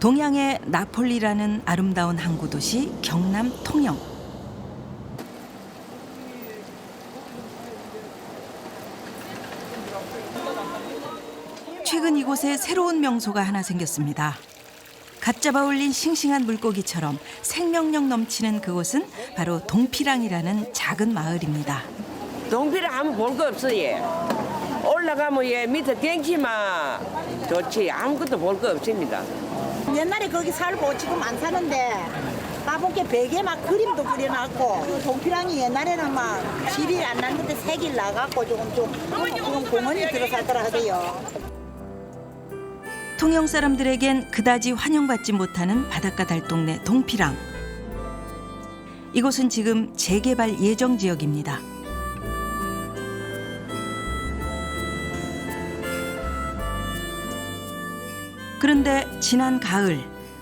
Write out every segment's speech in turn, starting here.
동양의 나폴리라는 아름다운 항구 도시 경남 통영. 최근 이곳에 새로운 명소가 하나 생겼습니다. 갓 잡아 올린 싱싱한 물고기처럼 생명력 넘치는 그곳은 바로 동피랑이라는 작은 마을입니다. 동피랑 하면 볼 거 없어 얘. 올라가면 얘 밑에 경치만 좋지 아무것도 볼 거 없습니다. 옛날에 거기 살고 지금 안 사는데 가보게 베개 막 그림도 그려놨고 동피랑이 옛날에는 막 집이 안 났는데 색이 나갖고 지금 공원이 들어살더라 하대요. 통영 사람들에겐 그다지 환영받지 못하는 바닷가 달동네 동피랑. 이곳은 지금 재개발 예정 지역입니다. 그런데 지난 가을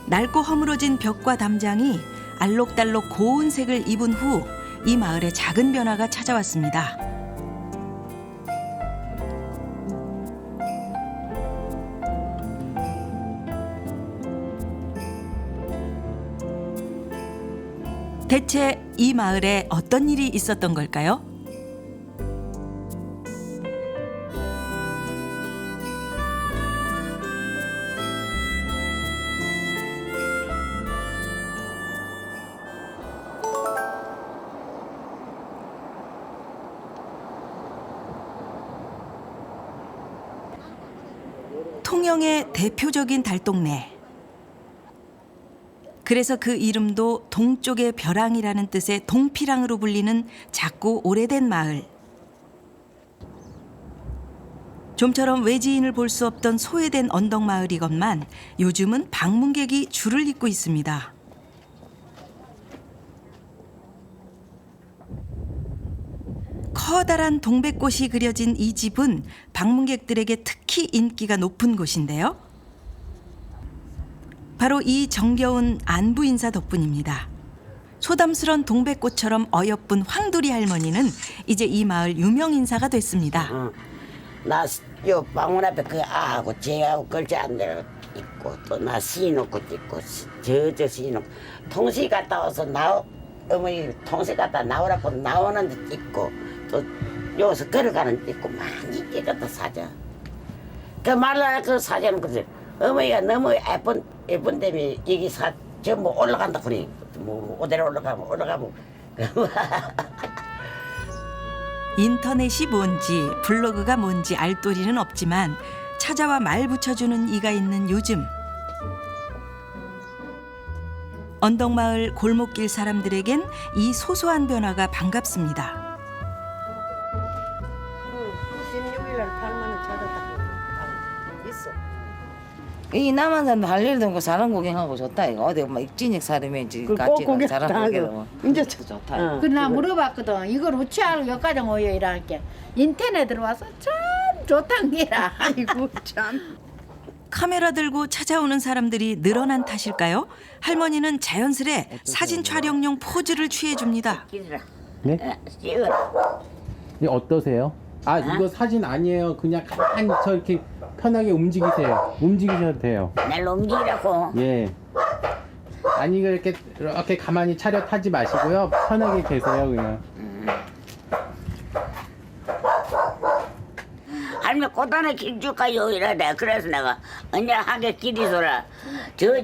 낡고 허물어진 벽과 담장이 알록달록 고운 색을 입은 후 이 마을에 작은 변화가 찾아왔습니다. 대체 이 마을에 어떤 일이 있었던 걸까요? 통영의 대표적인 달동네. 그래서 그 이름도 동쪽의 벼랑이라는 뜻의 동피랑으로 불리는 작고 오래된 마을. 좀처럼 외지인을 볼 수 없던 소외된 언덕 마을이건만 요즘은 방문객이 줄을 잇고 있습니다. 커다란 동백꽃이 그려진 이 집은 방문객들에게 특히 인기가 높은 곳인데요. 바로 이 정겨운 안부 인사 덕분입니다. 소담스런 동백꽃처럼 어여쁜 황두리 할머니는 이제 이 마을 유명 인사가 됐습니다. 나 요 방문 앞에 그 아하고 쟤하고 걸자 안 내려 있고 또 나 시놓고 있고 저 시놓고 통시 갔다 와서 어머니 통시 갔다 나오라고 나오는 데 있고 또 여기서 걸어가는 데 있고 많이 찍었다 사진. 그 말라 그 사진은 그래. 어머니가 너무 예쁜 데문에 이게 전부 올라간다 그러니 뭐 어디로 올라가면 인터넷이 뭔지 블로그가 뭔지 알도리는 없지만 찾아와 말 붙여주는 이가 있는 요즘. 언덕마을 골목길 사람들에겐 이 소소한 변화가 반갑습니다. 16일날 8만 원 찾았다. 있어. 이 남한사람 할 일도 없고 사람 구경하고 좋다 이거 어디 막 익진익 사람이지 꼭 같이 구경 사람 다 구경하고 하고. 이제 좋다. 그래 나 물어봤거든. 이걸 어찌하러 여기까지 오여 이렇게 인터넷 들어와서 참 좋단기라. 아이고 참. 카메라 들고 찾아오는 사람들이 늘어난 탓일까요? 할머니는 자연스레 사진 촬영용 포즈를 취해줍니다. 네? 찍어라. 이 어떠세요? 아 이거 사진 아니에요. 그냥 가만히 저렇게 편하게 움직이세요. 움직이셔도 돼요. 날 움직이라고. 예. 아니 이렇게 가만히 차렷 하지 마시고요. 편하게 계세요 그냥. 할머니 꽃 하나 길 줄까요? 이러다. 그래서 내가 언제 하게 길이 돌아. 저거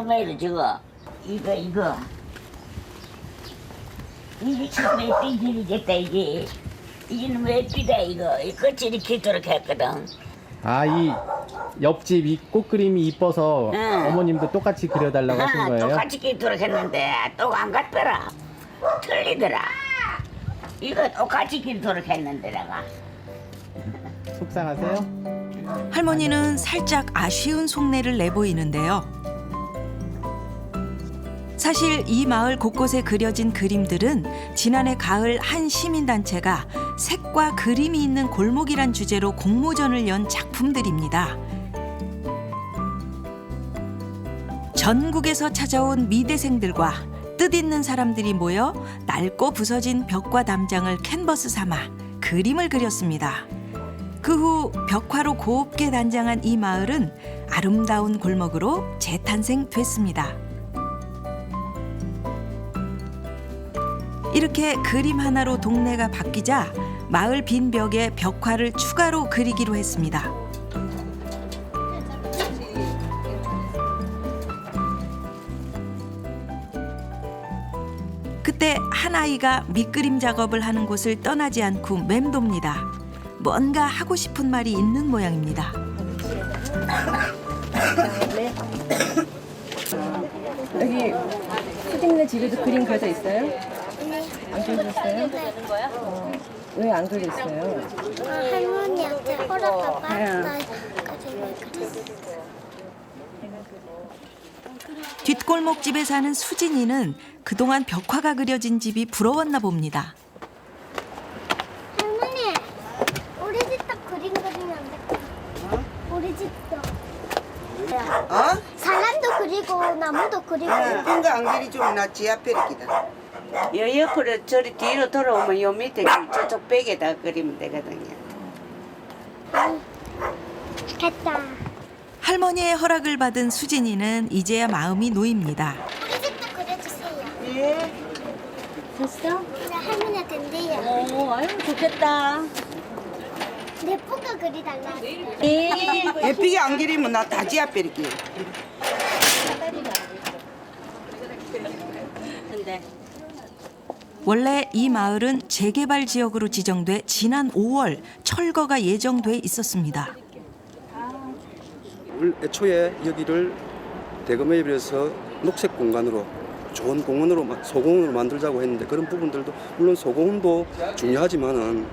매일 저거. 이거. 이게 참 예쁜 길이겠다 이게. 이게는 왜 예쁘다 이거. 이 끝이 이렇게 이렇게 했거든. 아 이 옆집 이 꽃그림이 이뻐서 응. 어머님도 똑같이 그려달라고 하신 거예요? 똑같이 기도록 했는데 또 안 같더라. 틀리더라. 이거 똑같이 기도록 했는데 내가. 속상하세요? 할머니는 살짝 아쉬운 속내를 내보이는데요. 사실 이 마을 곳곳에 그려진 그림들은 지난해 가을 한 시민단체가 색과 그림이 있는 골목이란 주제로 공모전을 연 작품들입니다. 전국에서 찾아온 미대생들과 뜻있는 사람들이 모여 낡고 부서진 벽과 담장을 캔버스 삼아 그림을 그렸습니다. 그 후 벽화로 곱게 단장한 이 마을은 아름다운 골목으로 재탄생됐습니다. 이렇게 그림 하나로 동네가 바뀌자 마을 빈 벽에 벽화를 추가로 그리기로 했습니다. 그때 한 아이가 밑그림 작업을 하는 곳을 떠나지 않고 맴돕니다. 뭔가 하고 싶은 말이 있는 모양입니다. 여기 수진네 집에도 그림 가져 있어요? 안 그려졌어요? 왜 안 그렸어요? 할머니한테 허락받아서 뒷골목 집에 사는 수진이는 그동안 벽화가 그려진 집이 부러웠나 봅니다. 할머니, 우리 집도 그림 그리면 안 될까? 우리 집도. 사람도 그리고 나무도 그리고. 그거 안 그리주면 나 지 앞에 기다. 요 옆으로 저리 뒤로 돌아오면 요 밑에 저쪽 벽에다 그리면 되거든요. 됐다. 할머니의 허락을 받은 수진이는 이제야 마음이 놓입니다. 우리 집도 그려주세요. 예. 됐어? 네, 할머니가 된대요. 아유 좋겠다. 예쁘게 그리달라. 예쁘게 안 그리면 나 다 지 앞에 이렇게. 원래 이 마을은 재개발 지역으로 지정돼 지난 5월 철거가 예정돼 있었습니다. 애초에 여기를 대금회의에서 녹색 공간으로 좋은 공원으로 소공원으로 만들자고 했는데 그런 부분들도 물론 소공원도 중요하지만은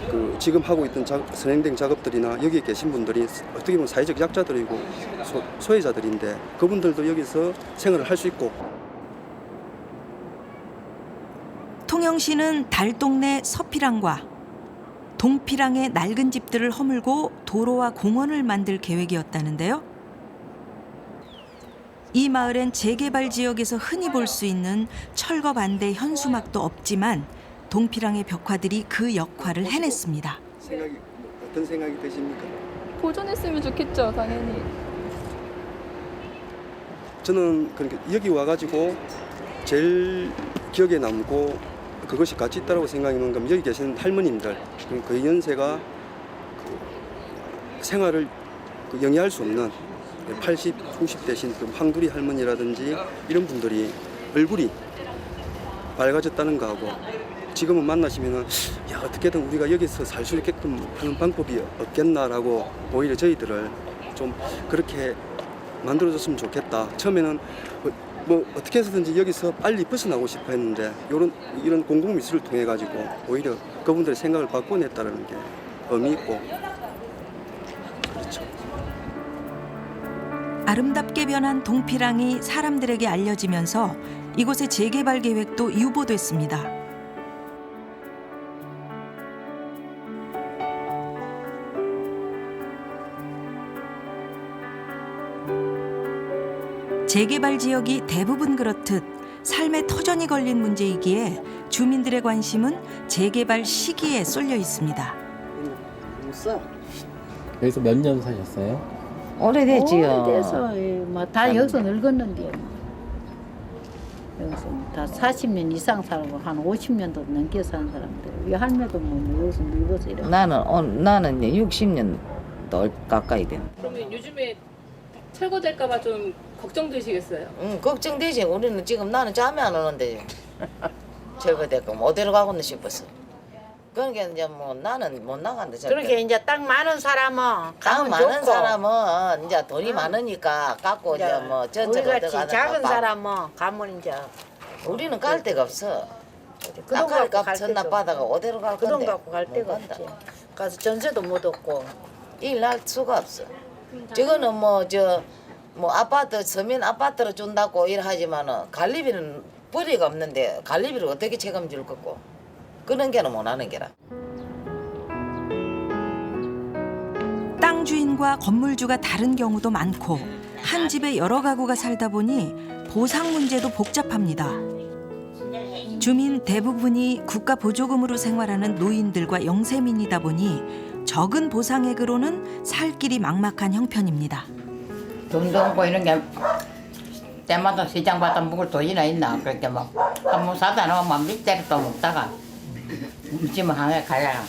그 지금 하고 있던 선행된 작업들이나 여기 계신 분들이 어떻게 보면 사회적 약자들이고 소외자들인데 그분들도 여기서 생활을 할 수 있고. 통영시는 달동네 서피랑과 동피랑의 낡은 집들을 허물고 도로와 공원을 만들 계획이었다는데요. 이 마을엔 재개발 지역에서 흔히 볼 수 있는 철거 반대 현수막도 없지만 동피랑의 벽화들이 그 역할을 해냈습니다. 어떤 생각이 드십니까? 보존했으면 좋겠죠, 당연히. 저는 그러니까 여기 와가지고 제일 기억에 남고 그것이 가치 있다고 생각하는 건 여기 계시는 할머님들 그 연세가 그 생활을 영위할 수 없는 80, 90 대신 그 황두리 할머니라든지 이런 분들이 얼굴이 밝아졌다는 거하고 지금은 만나시면은 야 어떻게든 우리가 여기서 살 수 있게끔 하는 방법이 없겠나라고 오히려 저희들을 좀 그렇게 만들어줬으면 좋겠다. 처음에는 뭐 어떻게 해서든지 여기서 빨리 벗어나고 싶어 했는데 이런 공공미술을 통해 가지고 오히려 그분들의 생각을 바꿔냈다는 게 의미 있고 그렇죠. 아름답게 변한 동피랑이 사람들에게 알려지면서 이곳의 재개발 계획도 유보됐습니다. 재개발 지역이 대부분 그렇듯 삶의 터전이 걸린 문제이기에 주민들의 관심은 재개발 시기에 쏠려 있습니다. 여기서 몇 년 사셨어요? 오래됐지요. 오래돼서 뭐다 여기서 늙었는데 여기서 다 40년 이상 살고 한 50년도 넘게 산 사람들. 우리 할매도 뭐 여기서 늙어서 이래. 나는 이제 60년 더 가까이 된. 그러면 요즘에 철거될까봐 좀 걱정되시겠어요? 응, 걱정되지. 우리는 지금 나는 잠이 안 오는데 철거될까 뭐 어디로 가고는 싶었어. 그러니까 이제 뭐 나는 못 나간다. 그렇게 이제 땅 많은 사람은 땅 가면 많은 좋고, 사람은 이제 돈이 많으니까 갖고 이제 뭐 우리 저쪽 같이 어디 가는 작은 거 사람은 가면 이제 우리는 갈 데가 없어. 그 돈 아까리 갖고 갈 값 전납 데도 받아가 어디로 갈 그 돈 건데? 갖고 갈 못 데가 간다. 없지. 가서 전세도 못 얻고. 일 날 수가 없어. 저거는 뭐 아파트 서민 아파트로 준다고 일하지만은 관리비는 벌이가 없는데 관리비를 어떻게 책임질 거고 그런 게는 못 하는 게라. 땅 주인과 건물주가 다른 경우도 많고 한 집에 여러 가구가 살다 보니 보상 문제도 복잡합니다. 주민 대부분이 국가 보조금으로 생활하는 노인들과 영세민이다 보니 적은 보상액으로는 살 길이 막막한 형편입니다. 돈도 없고 이런 게 때마다 시장 받아 먹을 돈이나 있나 그렇게 막 한번 사다 놓으면 밑대로 또 먹다가 집에 항해 가야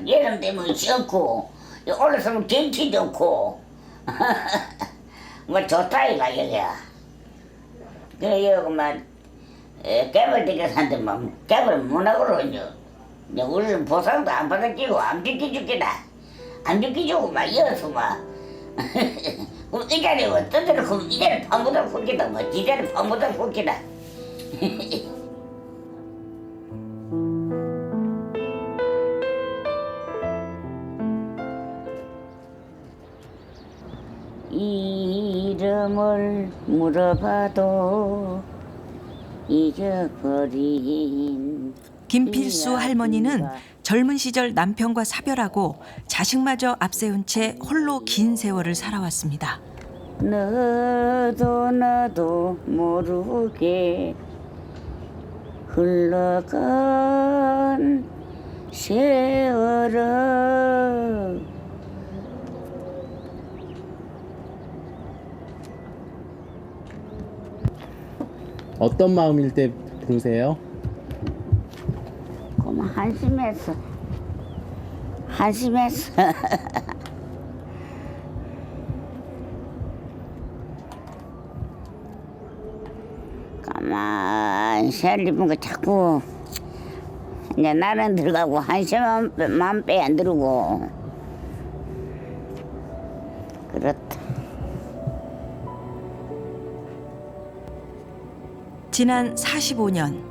여름 되면 좋고 올라서면 경치 좋고 뭐 좋다 이가 여기야. 그래 여기만 개발되게 산데만 개발 문학으로 이제 우리는 보상도 안 받아주고 안 지켜주겠다. 안 지켜주고 막 이어서 막 그럼 이 자리에 어떤 데로 그럼 이 자리 판보다 후기다 뭐 이 자리 판보다 후기다. 이름을 물어봐도 잊어버린 김필수 할머니는 젊은 시절 남편과 사별하고 자식마저 앞세운 채 홀로 긴 세월을 살아왔습니다. 너도 나도 모르게 흘러간 세월아 어떤 마음일 때 부르세요? 그만 한심했어. 가만 살리면 거 자꾸 이제 나는 들어가고 한심만 빼 안 들고 그렇다. 지난 45년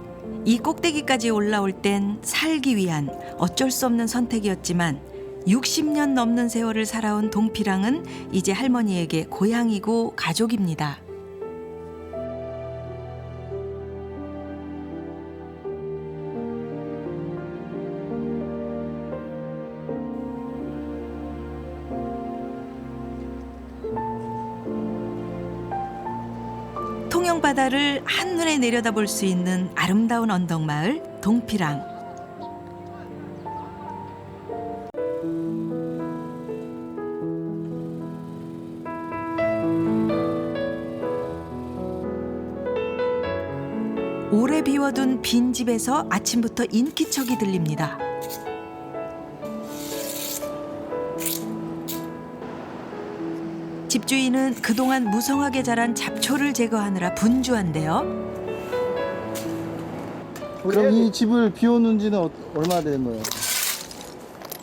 이 꼭대기까지 올라올 땐 살기 위한 어쩔 수 없는 선택이었지만 60년 넘는 세월을 살아온 동피랑은 이제 할머니에게 고향이고 가족입니다. 통영바다를 한눈에 내려다볼 수 있는 아름다운 언덕마을 동피랑. 오래 비워둔 빈집에서 아침부터 인기척이 들립니다. 집주인은 그동안 무성하게 자란 잡초를 제거하느라 분주한데요. 그럼 이 집을 비워놓은 지는 얼마나 된 거예요?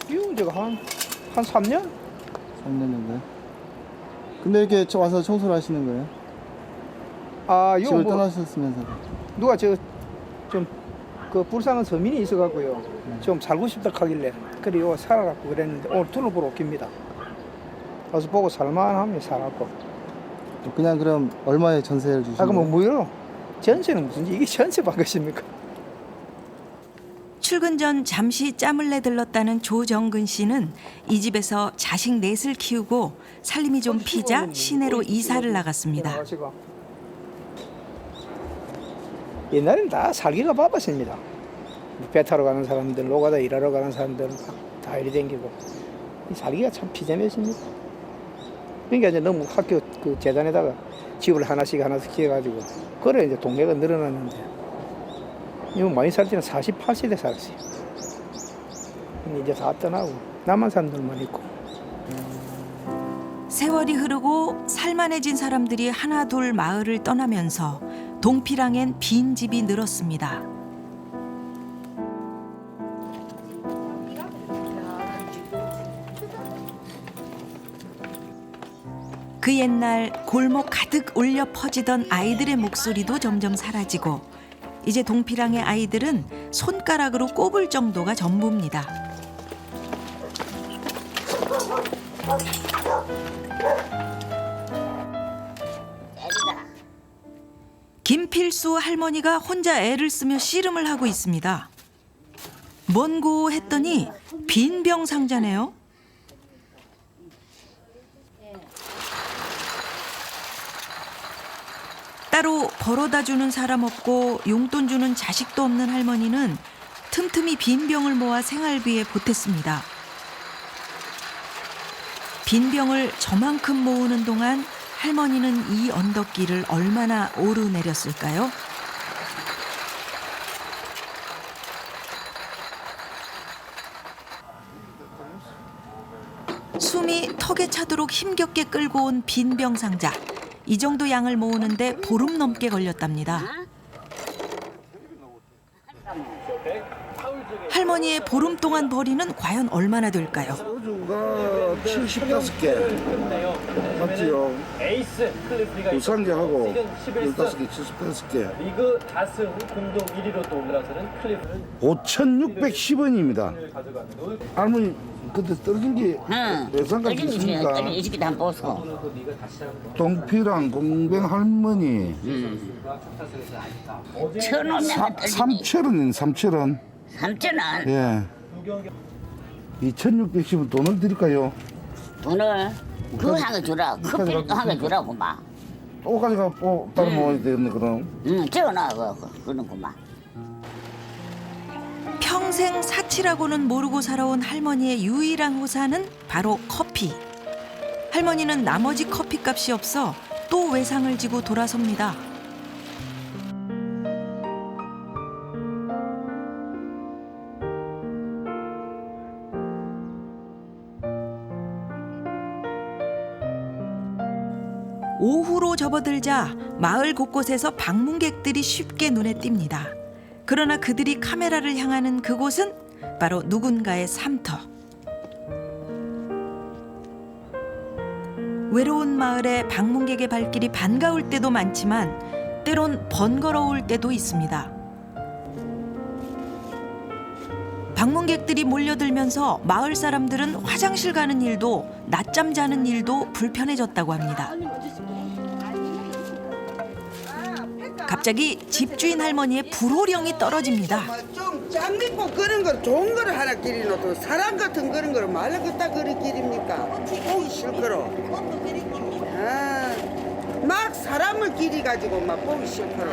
비운 지가 한 3년? 3년 정도. 근데 이렇게 와서 청소를 하시는 거예요? 아, 요 집을 뭐 떠나셨으면서. 누가 좀 그 불쌍한 서민이 있어갖고요. 좀 살고 싶다 하길래 그래 요 살아갖고 그랬는데 오늘 돈을 보러 옵니다. 와서 보고 살만하면 살았고. 그냥 그럼 얼마에 전세를 주시는 그럼 거예요? 뭐요? 전세는 무슨 이게 전세 받 것입니까? 출근 전 잠시 짬을 내 들렀다는 조정근 씨는 이 집에서 자식 넷을 키우고 살림이 좀 피자 시내로 이사를 나갔습니다. 옛날엔 다 살기가 바빴습니다. 배 타러 가는 사람들, 노가다 일하러 가는 사람들 다 이리 댕기고 살기가 참 피곤했습니다. 그러니까 이제 너무 학교 그 재단에다가 집을 하나씩 지어가지고 그래 이제 동네가 늘어났는데 이거 많이 살 때는 48세대 살았어요. 근데 이제 다 떠나고 남한 사람들만 있고. 세월이 흐르고 살만해진 사람들이 하나둘 마을을 떠나면서 동피랑엔 빈집이 늘었습니다. 그 옛날 골목 가득 울려 퍼지던 아이들의 목소리도 점점 사라지고 이제 동피랑의 아이들은 손가락으로 꼽을 정도가 전부입니다. 김필수 할머니가 혼자 애를 쓰며 씨름을 하고 있습니다. 뭔고 했더니 빈병 상자네요. 따로 벌어다 주는 사람 없고 용돈 주는 자식도 없는 할머니는 틈틈이 빈병을 모아 생활비에 보탰습니다. 빈병을 저만큼 모으는 동안 할머니는 이 언덕길을 얼마나 오르내렸을까요? 숨이 턱에 차도록 힘겹게 끌고 온 빈병 상자. 이 정도 양을 모으는데 보름 넘게 걸렸답니다. 할머니의 보름 동안 벌이는 과연 얼마나 될까요? 소주가 75개 맞지요? 우상계하고 15개, 75개. 리그 다승 공동 1위로 또 올라서는 클리프는 5,610원입니다. 할머니 그때 떨어진 게 외상값 있습니까? 이 집이 다 보소. 동피랑 공병 할머니 3,000원. 3,000원. 예. 2,610원 돈을 드릴까요? 돈을 그거 한 거 주라. 커피 한 거 주라고 막. 또 가져가 따로 모아야 되겠네 그럼. 적어놔 그러는구만. 평생 사치라고는 모르고 살아온 할머니의 유일한 호사는 바로 커피. 할머니는 나머지 커피값이 없어 또 외상을 지고 돌아섭니다. 오후로 접어들자 마을 곳곳에서 방문객들이 쉽게 눈에 띕니다. 그러나 그들이 카메라를 향하는 그곳은 바로 누군가의 삶터. 외로운 마을에 방문객의 발길이 반가울 때도 많지만 때론 번거로울 때도 있습니다. 방문객들이 몰려들면서 마을 사람들은 화장실 가는 일도 낮잠 자는 일도 불편해졌다고 합니다. 갑자기 집주인 할머니의 불호령이 떨어집니다. 좀 짬밌고 그런 거 좋은 거를 하나 기리노도 사람 같은 그런 거를 말로 그따 그리 기립니까? 보기 싫거로. 막 사람을 기리가지고 막 보기 싫거로.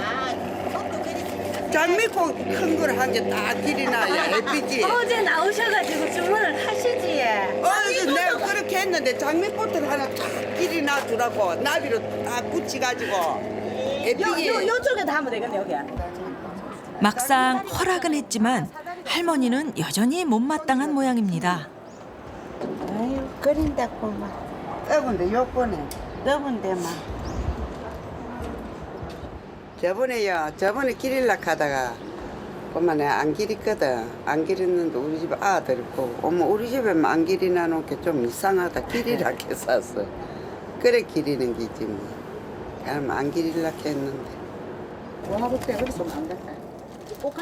짬밌고 큰 걸 한 개 딱 기리나야 예쁘지. 어제 나오셔가지고 주문을 하시지. 어제 내가 그렇게 했는데 장미꽃을 하나 딱 기리나 주라고 나비로 딱 붙여가지고. 요쪽에다 하면 되겠네 여기. 막상 허락은 했지만 할머니는 여전히 못마땅한 모양입니다. 아유 그린다고 막. 더운데 요번에 막. 저번에 기릴락 하다가 그만 안 기렸거든. 안 기렸는데 우리 집 아들이 보고 어머 우리 집에만 안 기리나 놓게 좀 이상하다 기리락 했었어. 그래 기리는 기지 뭐. 안 기릴락 했는데.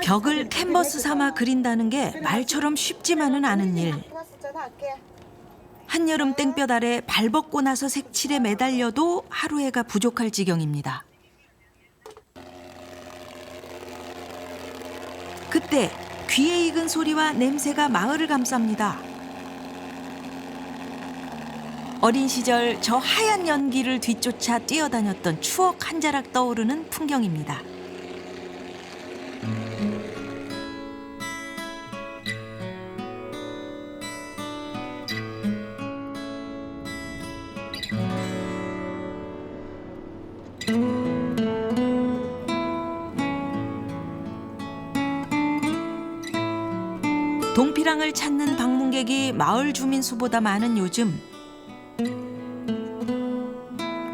벽을 캔버스 삼아 그린다는 게 말처럼 쉽지만은 않은 일. 한여름 땡볕 아래 발벗고 나서 색칠에 매달려도 하루해가 부족할 지경입니다. 그때 귀에 익은 소리와 냄새가 마을을 감쌉니다. 어린 시절 저 하얀 연기를 뒤쫓아 뛰어다녔던 추억 한 자락 떠오르는 풍경입니다. 동피랑을 찾는 방문객이 마을 주민 수보다 많은 요즘,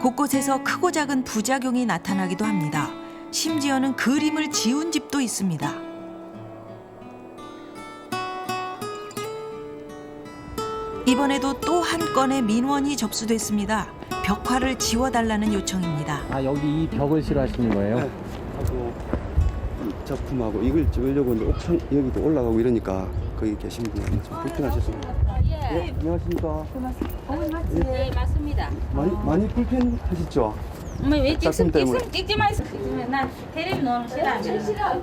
곳곳에서 크고 작은 부작용이 나타나기도 합니다. 심지어는 그림을 지운 집도 있습니다. 이번에도 또 한 건의 민원이 접수됐습니다. 벽화를 지워달라는 요청입니다. 아 여기 이 벽을 싫어하시는 거예요? 네. 하고 작품하고 이걸 찍으려고 하는데 옥상 여기도 올라가고 이러니까 거기 계신 분이 좀 불편하셨습니다. 예, 안녕하십니까. 네, 맞습니다. 많이 불편하시죠? 왜 작품 때문에. 찍지 마세요. 난 테레비 너무 싫어하잖아.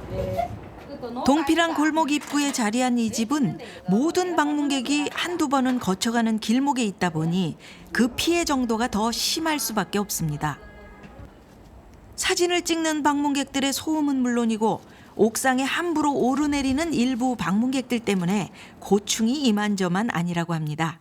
동피랑 골목 입구에 자리한 이 집은 모든 방문객이 한두 번은 거쳐가는 길목에 있다 보니 그 피해 정도가 더 심할 수밖에 없습니다. 사진을 찍는 방문객들의 소음은 물론이고 옥상에 함부로 오르내리는 일부 방문객들 때문에 고충이 이만저만 아니라고 합니다.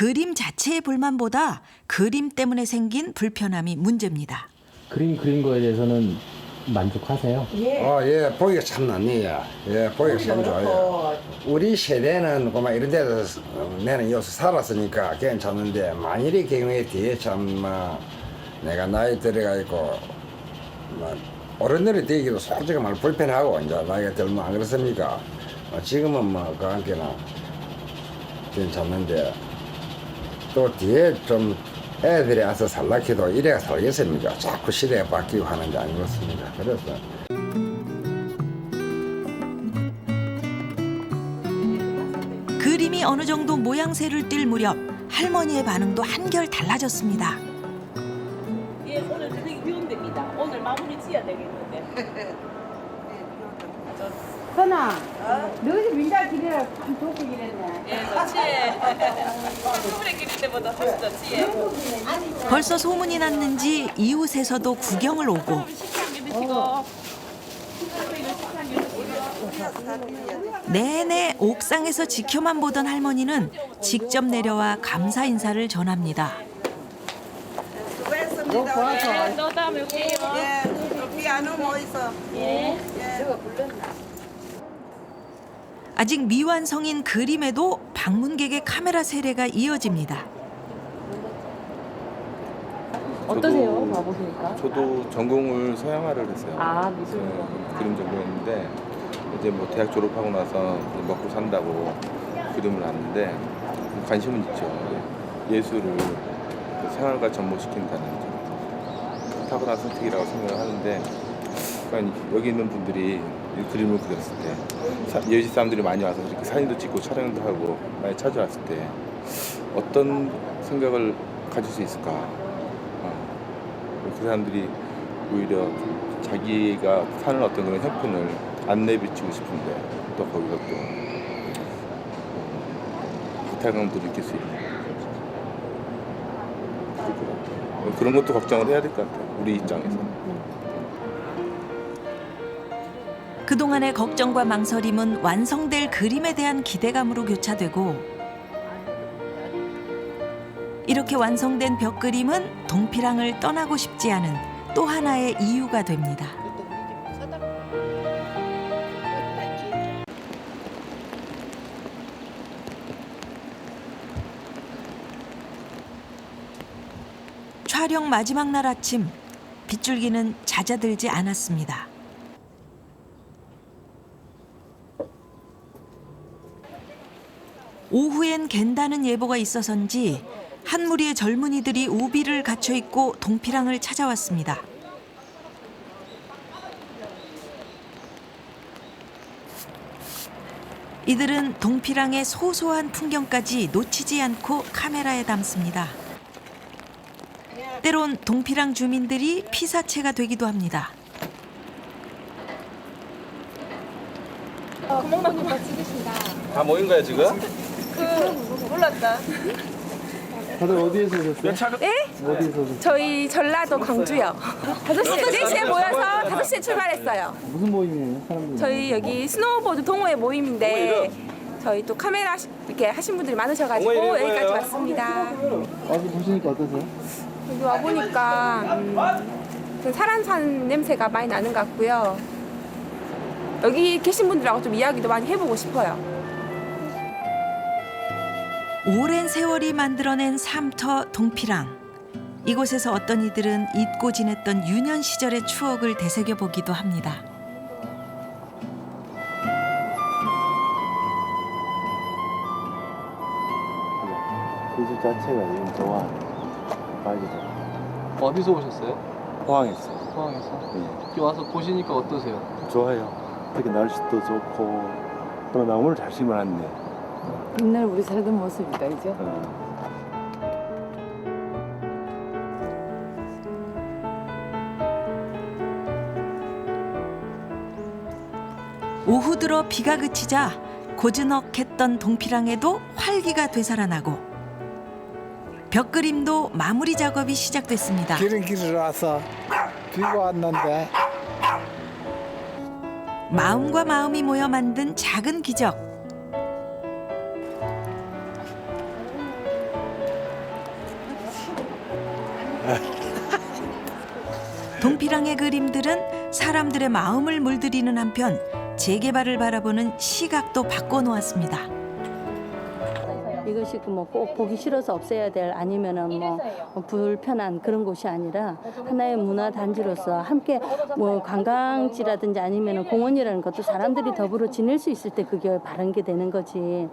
그림 자체의 불만보다 그림 때문에 생긴 불편함이 문제입니다. 그림 그린 거에 대해서는 만족하세요? 예, 보기가 참 낫네요. 예, 보기가 참 좋아요. 우리 세대는 그만 이런 데서 내는 여기서 살았으니까 괜찮은데 만일의 경우에 뒤에 참 내가 나이 들어가지고 어른들이 되기도 솔직히 말 불편하고 이제 나이가 들면 안 그렇습니까? 지금은 그 한께나 괜찮는데 또 뒤에 좀 애들이 와서 살라키도 이래가 살겠습니까? 자꾸 시대가 바뀌고 하는 게 아니겠습니까? 그래서 그림이 어느 정도 모양새를 띌 무렵 할머니의 반응도 한결 달라졌습니다. 예, 오늘 되게 위험됩니다. 오늘 마무리 지어야 되겠는데. 선아, 너희 민자 길이라 참 좋고 이랬네. 예, 좋지. 수분의 길일 때보다 훨씬 좋지. 벌써 소문이 났는지 이웃에서도 구경을 오고 내내 옥상에서 지켜만 보던 할머니는 직접 내려와 감사 인사를 전합니다. 수고했습니다. 또 다음에 올게요. 예, 비안 오면 어디서? 예. 아직 미완성인 그림에도 방문객의 카메라 세례가 이어집니다. 어떠세요? 와보시니까? 저도 전공을 서양화를 했어요. 아, 미술. 그림 전공했는데 이제 뭐 대학 졸업하고 나서 먹고 산다고 그림을 하는데 관심은 있죠. 예술을 생활과 접목시킨다는 점. 탁월한 선택이라고 생각을 하는데 여기 있는 분들이 이 그림을 그렸을 때 여지 사람들이 많이 와서 이렇게 사진도 찍고 촬영도 하고 많이 찾아왔을 때 어떤 생각을 가질 수 있을까? 그 사람들이 오히려 자기가 사는 어떤 그런 형편을 안 내비치고 싶은데 또 거기서 또 박탈감도 느낄 수 있는 그런 것도 걱정을 해야 될 것 같아요. 우리 입장에서. 그동안의 걱정과 망설임은 완성될 그림에 대한 기대감으로 교차되고 이렇게 완성된 벽그림은 동피랑을 떠나고 싶지 않은 또 하나의 이유가 됩니다. 촬영 마지막 날 아침, 빗줄기는 잦아들지 않았습니다. 오후엔 갠다는 예보가 있어서인지 한 무리의 젊은이들이 우비를 갖춰 입고 동피랑을 찾아왔습니다. 이들은 동피랑의 소소한 풍경까지 놓치지 않고 카메라에 담습니다. 때론 동피랑 주민들이 피사체가 되기도 합니다. 구멍만 오빠 찍으신다. 다 모인 거야 지금? 몰랐다. 다들 어디에서 오셨어요? 네? 어디에서 오셨어요? 저희 전라도 광주요. 4시에 모여서 5시에 출발했어요. 무슨 모임이에요? 사람들이? 저희 여기 스노우보드 동호회 모임인데 저희 또 카메라 이렇게 하신 분들이 많으셔가지고 여기까지 왔습니다. 와서 보시니까 어떠세요? 여기 와보니까 사람산 냄새가 많이 나는 것 같고요. 여기 계신 분들하고 좀 이야기도 많이 해보고 싶어요. 오랜 세월이 만들어낸 삶터 동피랑. 이곳에서 어떤 이들은 잊고 지냈던 유년 시절의 추억을 되새겨보기도 합니다. 그 집 자체가 지금 좋아. 빠지다. 어디서 오셨어요? 포항에서. 포항에서? 네. 여기 와서 보시니까 어떠세요? 좋아요. 되게 날씨도 좋고 또 나무를 잘 심어놨네. 옛날 우리 살던 모습이다, 이제. 오후 들어 비가 그치자 고즈넉했던 동피랑에도 활기가 되살아나고 벽그림도 마무리 작업이 시작됐습니다. 길을 와서 비가 왔는데 마음과 마음이 모여 만든 작은 기적. 동피랑의 그림들은 사람들의 마음을 물들이는 한편 재개발을 바라보는 시각도 바꿔놓았습니다. 이것이 뭐 꼭 보기 싫어서 없애야 될 아니면은 뭐 불편한 그런 곳이 아니라 하나의 문화 단지로서 함께 뭐 관광지라든지 아니면은 공원이라는 것도 사람들이 더불어 지낼 수 있을 때 그게 바른 게 되는 거지.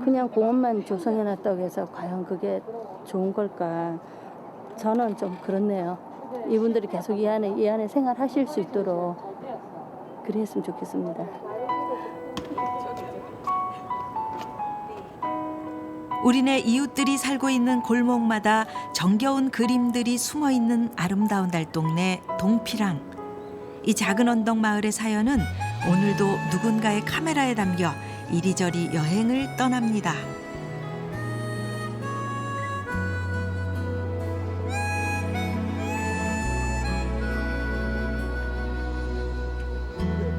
그냥 공원만 조성해놨다고 해서 과연 그게 좋은 걸까? 저는 좀 그렇네요. 이분들이 계속 이 안에 생활하실 수 있도록 그랬으면 좋겠습니다. 우리네 이웃들이 살고 있는 골목마다 정겨운 그림들이 숨어있는 아름다운 달동네 동피랑. 이 작은 언덕 마을의 사연은 오늘도 누군가의 카메라에 담겨 이리저리 여행을 떠납니다.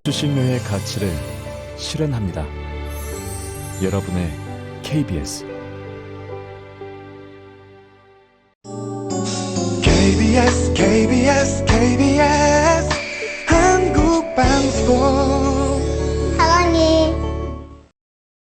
수신료의 가치를 실현합니다. 여러분의 KBS KBS